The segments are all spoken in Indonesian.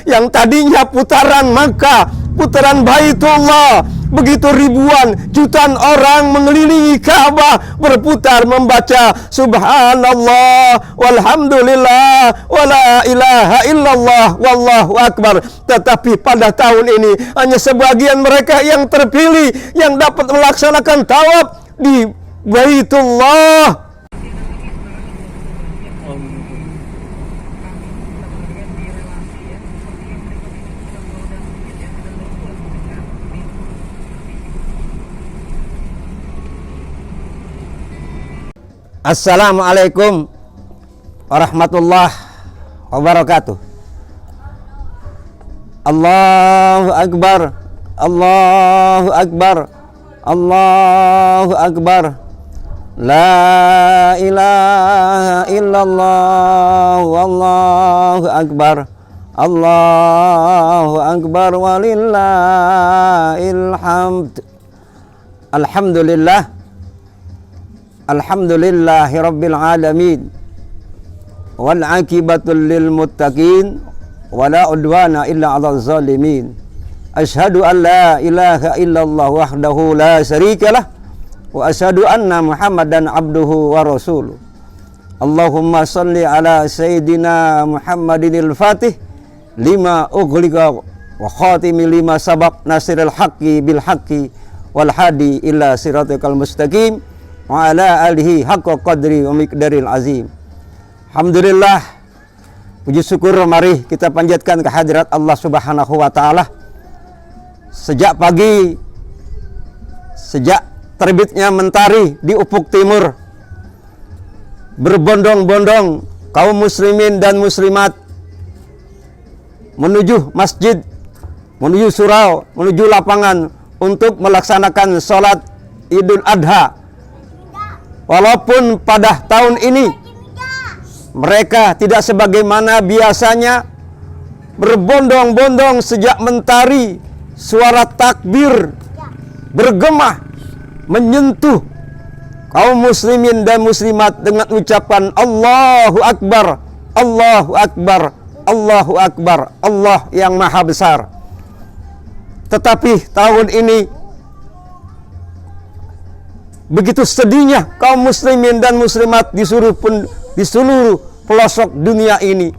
yang tadinya putaran Makkah, putaran Baitullah, begitu ribuan jutaan orang mengelilingi Ka'bah berputar membaca subhanallah walhamdulillah wala ilaha illallah wallahu akbar. Tetapi pada tahun ini hanya sebagian mereka yang terpilih yang dapat melaksanakan tawaf di Baitullah. Assalamualaikum warahmatullahi wabarakatuh. Allahu Akbar, Allahu Akbar, Allahu Akbar. La ilaha illallah, wallahu akbar. Allahu Akbar walillahil hamd. Alhamdulillah. Alhamdulillahi rabbil alamin. Wal akibatul lil muttaqin wala udwana illa 'alal zalimin. Asyhadu an la ilaha illallah wahdahu la syarikalah wa asyhadu anna Muhammadan abduhu wa rasuluh. Allahumma shalli ala sayyidina Muhammadinil Fatih lima ughliqa wa khatimi lima sabaq nasiril haqqi bil haqqi wal hadi ila siratikal mustaqim wa ala alihi haqqa qadri wa miqdaril azim. Alhamdulillah, puji syukur mari kita panjatkan kehadirat Allah Subhanahu wa taala. Sejak pagi, sejak terbitnya mentari di ufuk timur, berbondong-bondong kaum muslimin dan muslimat menuju masjid, menuju surau, menuju lapangan untuk melaksanakan sholat Idul Adha. Walaupun pada tahun ini mereka tidak sebagaimana biasanya berbondong-bondong sejak mentari, suara takbir bergema menyentuh kaum muslimin dan muslimat dengan ucapan Allahu Akbar, Allahu Akbar, Allahu Akbar, Allah yang maha besar. Tetapi tahun ini begitu sedihnya kaum muslimin dan muslimat di seluruh pelosok dunia ini,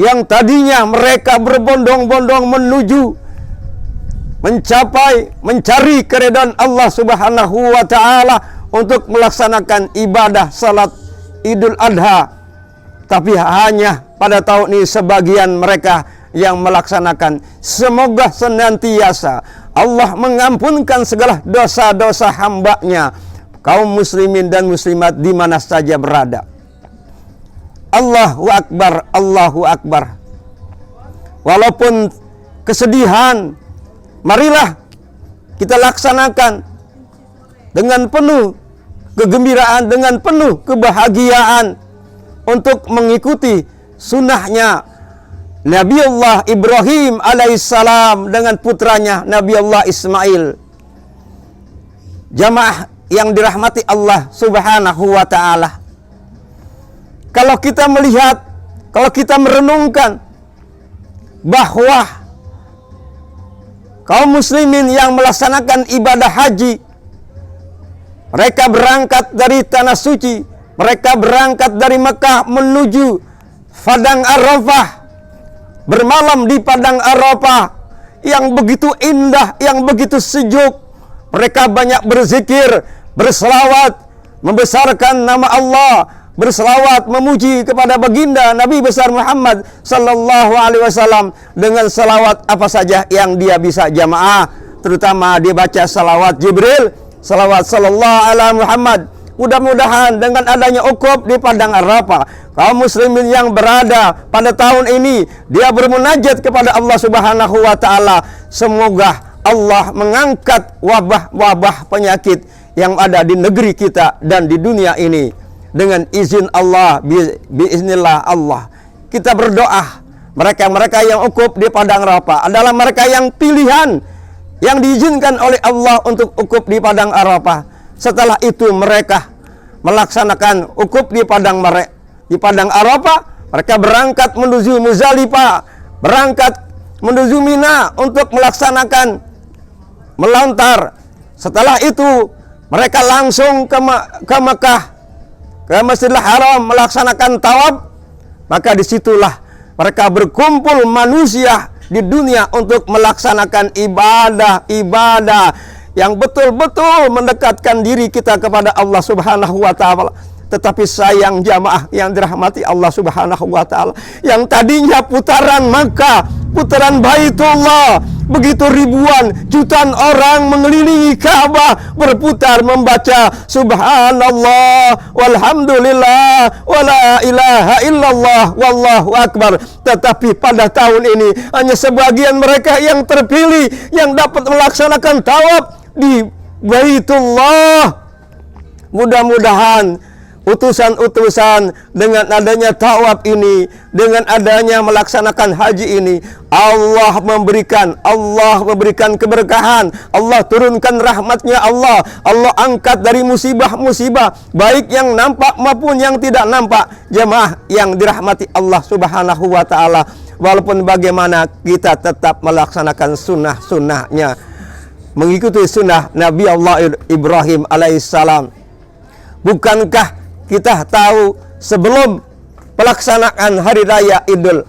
yang tadinya mereka berbondong-bondong menuju mencari keridhaan Allah Subhanahu wa taala untuk melaksanakan ibadah salat Idul Adha, tapi hanya pada tahun ini sebagian mereka yang melaksanakan. Semoga senantiasa Allah mengampunkan segala dosa-dosa hamba-Nya, kaum muslimin dan muslimat di mana saja berada. Allahu Akbar, Allahu Akbar. Walaupun kesedihan, marilah kita laksanakan dengan penuh kegembiraan, dengan penuh kebahagiaan untuk mengikuti sunnahnya Nabi Allah Ibrahim alaihissalam dengan putranya Nabi Allah Ismail. Jamaah yang dirahmati Allah Subhanahu wa ta'ala, kalau kita melihat, kalau kita merenungkan bahwa kaum muslimin yang melaksanakan ibadah haji, mereka berangkat dari tanah suci, mereka berangkat dari Mekah menuju Padang Arafah, bermalam di Padang Arafah yang begitu indah, yang begitu sejuk. Mereka banyak berzikir, berselawat, membesarkan nama Allah, berselawat memuji kepada baginda Nabi besar Muhammad sallallahu alaihi wasallam dengan selawat apa saja yang dia bisa. Jamaah, terutama dia baca selawat Jibril, selawat sallallahu ala Muhammad. Mudah-mudahan dengan adanya ukuf di Padang Arafah, kaum muslimin yang berada pada tahun ini dia bermunajat kepada Allah Subhanahu wa taala, semoga Allah mengangkat wabah-wabah penyakit yang ada di negeri kita dan di dunia ini dengan izin Allah, biiznillah Allah. Kita berdoa, mereka-mereka yang ukuf di Padang Arafah adalah mereka yang pilihan yang diizinkan oleh Allah untuk ukuf di Padang Arafah. Setelah itu mereka melaksanakan ukuf di Padang Arafah, mereka berangkat menuju Muzdalifah, berangkat menuju Mina untuk melaksanakan melontar. Setelah itu mereka langsung ke Mekah, ke Masjidil Haram melaksanakan tawaf. Maka disitulah mereka berkumpul manusia di dunia untuk melaksanakan ibadah yang betul-betul mendekatkan diri kita kepada Allah Subhanahu wa Ta'ala. Tetapi sayang jamaah yang dirahmati Allah Subhanahu wa Ta'ala, yang tadinya putaran Makkah, putaran Baitullah, begitu ribuan, jutaan orang mengelilingi Ka'bah berputar membaca Subhanallah walhamdulillah wala ilaha illallah wallahu akbar. Tetapi pada tahun ini hanya sebagian mereka yang terpilih yang dapat melaksanakan tawaf di Baitullah. Mudah-mudahan utusan-utusan dengan adanya tawaf ini, dengan adanya melaksanakan haji ini, Allah memberikan keberkahan, Allah turunkan rahmatnya, Allah angkat dari musibah-musibah baik yang nampak maupun yang tidak nampak. Jemaah yang dirahmati Allah Subhanahu wa Ta'ala, walaupun bagaimana kita tetap melaksanakan sunnah-sunnahnya, mengikuti sunnah Nabi Allah Ibrahim alaihissalam. Bukankah kita tahu sebelum pelaksanaan hari raya Idul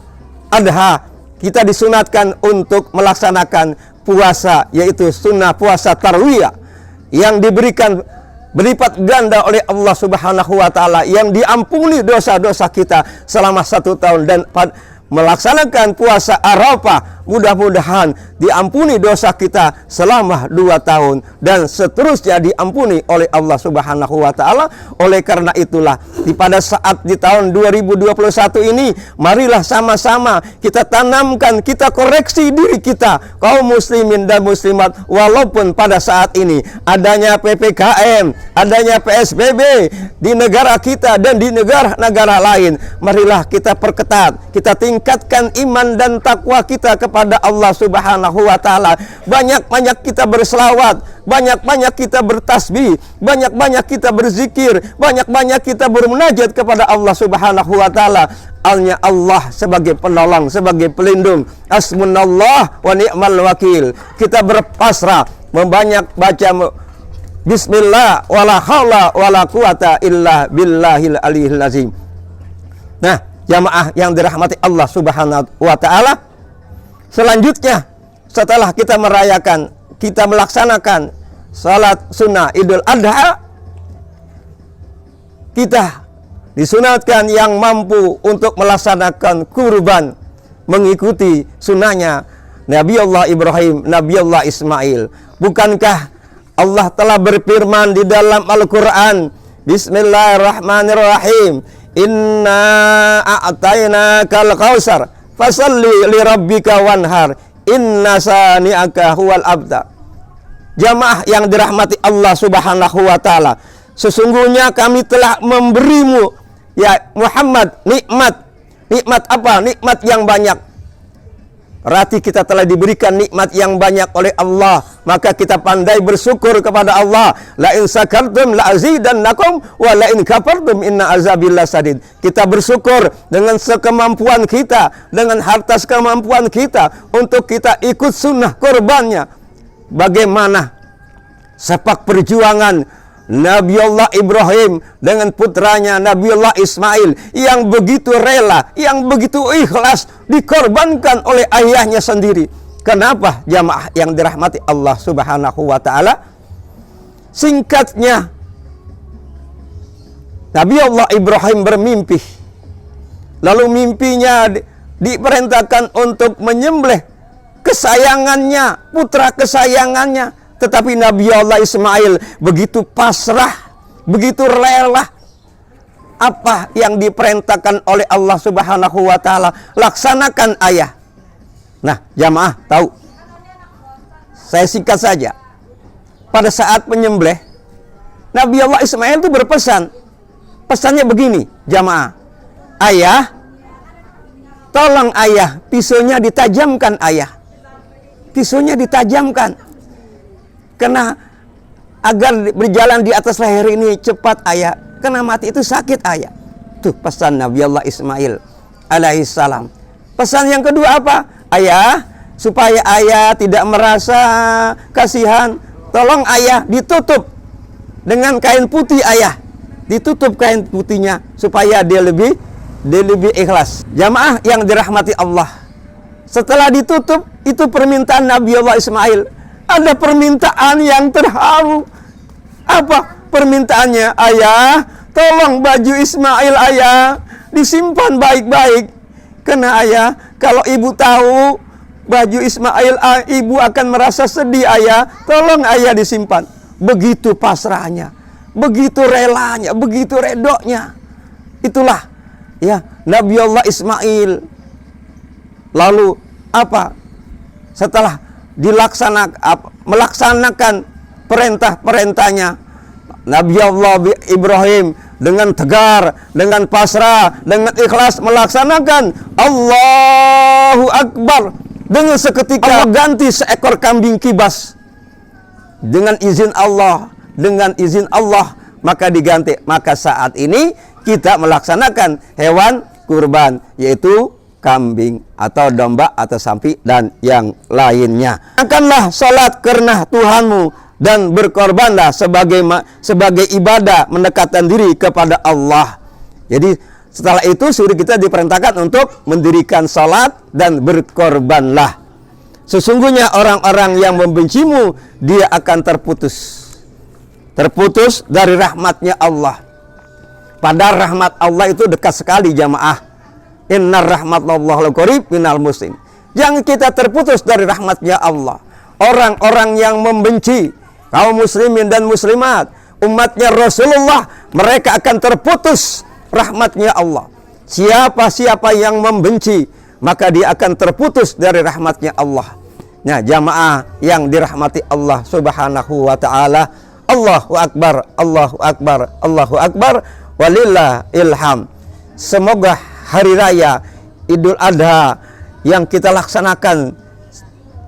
Adha, kita disunatkan untuk melaksanakan puasa, yaitu sunnah puasa tarwiyah yang diberikan berlipat ganda oleh Allah Subhanahu wa Ta'ala, yang diampuni dosa-dosa kita selama 1 tahun, dan melaksanakan puasa Arafah, mudah-mudahan diampuni dosa kita selama 2 tahun dan seterusnya diampuni oleh Allah Subhanahu wa Ta'ala. Oleh karena itulah pada saat di tahun 2021 ini, marilah sama-sama kita tanamkan, kita koreksi diri kita, kaum muslimin dan muslimat. Walaupun pada saat ini adanya PPKM, adanya PSBB di negara kita dan di negara-negara lain, marilah kita perketat, kita tingkatkan iman dan takwa kita kepada Allah Subhanahu wa Ta'ala. Banyak-banyak kita berselawat, banyak-banyak kita bertasbih, banyak-banyak kita berzikir, banyak-banyak kita bermunajat kepada Allah Subhanahu wa Ta'ala. Hanya Allah sebagai penolong, sebagai pelindung. Hasbunallah wa ni'mal wakil. Kita berpasrah, membanyak baca bismillah wala haula wala quwata illa billahil aliyil azim. Nah, jamaah yang dirahmati Allah Subhanahu wa Ta'ala, selanjutnya setelah kita merayakan, kita melaksanakan salat sunnah Idul Adha, kita disunatkan yang mampu untuk melaksanakan kurban mengikuti sunnahnya Nabi Allah Ibrahim, Nabi Allah Ismail. Bukankah Allah telah berfirman di dalam Al-Quran, Bismillahirrahmanirrahim, Inna a'tainakal kautsar fasalli li rabbika wanhar inna sani'aka huwal abtar. Jamaah yang dirahmati Allah Subhanahu wa Ta'ala, sesungguhnya kami telah memberimu, ya Muhammad, nikmat apa? Nikmat yang banyak. Berarti kita telah diberikan nikmat yang banyak oleh Allah, maka kita pandai bersyukur kepada Allah. La in sakartum la azidannakum wa la in kafartum inna azabi lasadid. Kita bersyukur dengan sekemampuan kita, dengan harta sekemampuan kita, untuk kita ikut sunnah kurbannya. Bagaimana sepak perjuangan Nabi Allah Ibrahim dengan putranya Nabi Allah Ismail yang begitu rela, yang begitu ikhlas dikorbankan oleh ayahnya sendiri. Kenapa jamaah yang dirahmati Allah Subhanahu wa Ta'ala? Singkatnya, Nabi Allah Ibrahim bermimpi, lalu mimpinya diperintahkan untuk menyembelih kesayangannya, putra kesayangannya. Tetapi Nabi Allah Ismail begitu pasrah, begitu rela. Apa yang diperintahkan oleh Allah Subhanahu wa Ta'ala, laksanakan ayah. Nah, jamaah tahu, saya singkat saja. Pada saat menyembelih, Nabi Allah Ismail itu berpesan. Pesannya begini, jamaah. Ayah, tolong ayah, pisaunya ditajamkan ayah. Pisaunya ditajamkan. Karena agar berjalan di atas leher ini cepat ayah, karena mati itu sakit ayah. Tuh pesan Nabi Allah Ismail alaihissalam. Pesan yang kedua apa? Ayah, supaya ayah tidak merasa kasihan, tolong ayah ditutup dengan kain putih ayah. Ditutup kain putihnya supaya dia lebih ikhlas. Jamaah yang dirahmati Allah. Setelah ditutup, itu permintaan Nabi Allah Ismail. Ada permintaan yang terharu. Apa permintaannya? Ayah, tolong baju Ismail ayah disimpan baik-baik. Karena ayah, kalau ibu tahu baju Ismail, ibu akan merasa sedih ayah. Tolong ayah disimpan. Begitu pasrahnya, begitu relanya, begitu redoknya. Itulah ya Nabi Allah Ismail. Lalu apa? Setelah melaksanakan perintah-perintahnya, Nabi Allah Ibrahim dengan tegar, dengan pasrah, dengan ikhlas melaksanakan Allahu Akbar. Dengan seketika Allah ganti seekor kambing kibas. Dengan izin Allah, maka diganti. Maka saat ini kita melaksanakan hewan kurban, yaitu kambing atau domba atau sapi dan yang lainnya. Akanlah salat karena Tuhanmu dan berkorbanlah sebagai ibadah mendekatkan diri kepada Allah. Jadi setelah itu suruh kita diperintahkan untuk mendirikan salat dan berkorbanlah. Sesungguhnya orang-orang yang membencimu, dia akan terputus dari rahmatnya Allah. Padahal rahmat Allah itu dekat sekali jamaah. Innar rahmatallahi qarib minal muslim. Jangan kita terputus dari rahmatnya Allah. Orang-orang yang membenci kaum muslimin dan muslimat, umatnya Rasulullah, mereka akan terputus rahmatnya Allah. Siapa yang membenci, maka dia akan terputus dari rahmatnya Allah. Nah, jamaah yang dirahmati Allah Subhanahu wa ta'ala, Allahu Akbar, Allahu Akbar, Allahu Akbar, walillahil hamd. Semoga hari raya Idul Adha yang kita laksanakan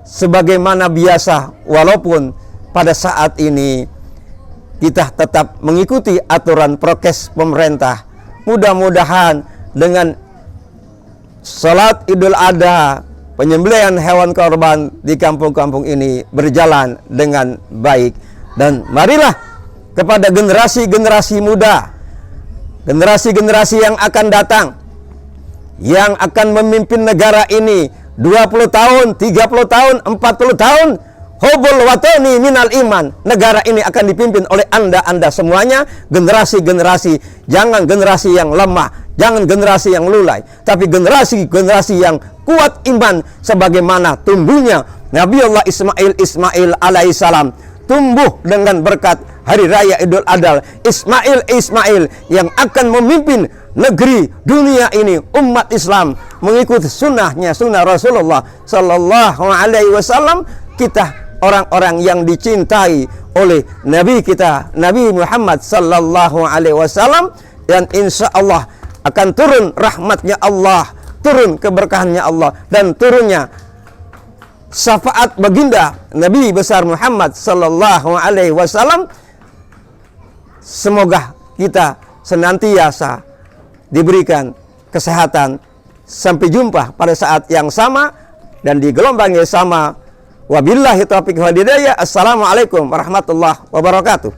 sebagaimana biasa, walaupun pada saat ini kita tetap mengikuti aturan prokes pemerintah. Mudah-mudahan dengan salat Idul Adha, penyembelihan hewan korban di kampung-kampung ini berjalan dengan baik. Dan marilah kepada generasi-generasi muda, generasi-generasi yang akan datang, yang akan memimpin negara ini 20 tahun, 30 tahun, 40 tahun, hubul watani minal iman. Negara ini akan dipimpin oleh anda semuanya, generasi-generasi. Jangan generasi yang lemah, jangan generasi yang lulai, tapi generasi yang kuat iman, sebagaimana tumbuhnya Nabi Allah Ismail alaihissalam, tumbuh dengan berkat hari raya Idul Adha. Ismail yang akan memimpin negeri dunia ini, umat Islam, mengikuti sunnah Rasulullah Sallallahu Alaihi Wasallam. Kita orang-orang yang dicintai oleh Nabi kita, Nabi Muhammad Sallallahu Alaihi Wasallam, dan insya Allah akan turun rahmatnya Allah, turun keberkahannya Allah, dan turunnya syafaat baginda Nabi besar Muhammad Sallallahu Alaihi Wasallam. Semoga kita senantiasa diberikan kesehatan. Sampai jumpa pada saat yang sama dan di gelombang yang sama. Wabillahi taufiq wal hidayah. Assalamualaikum warahmatullahi wabarakatuh.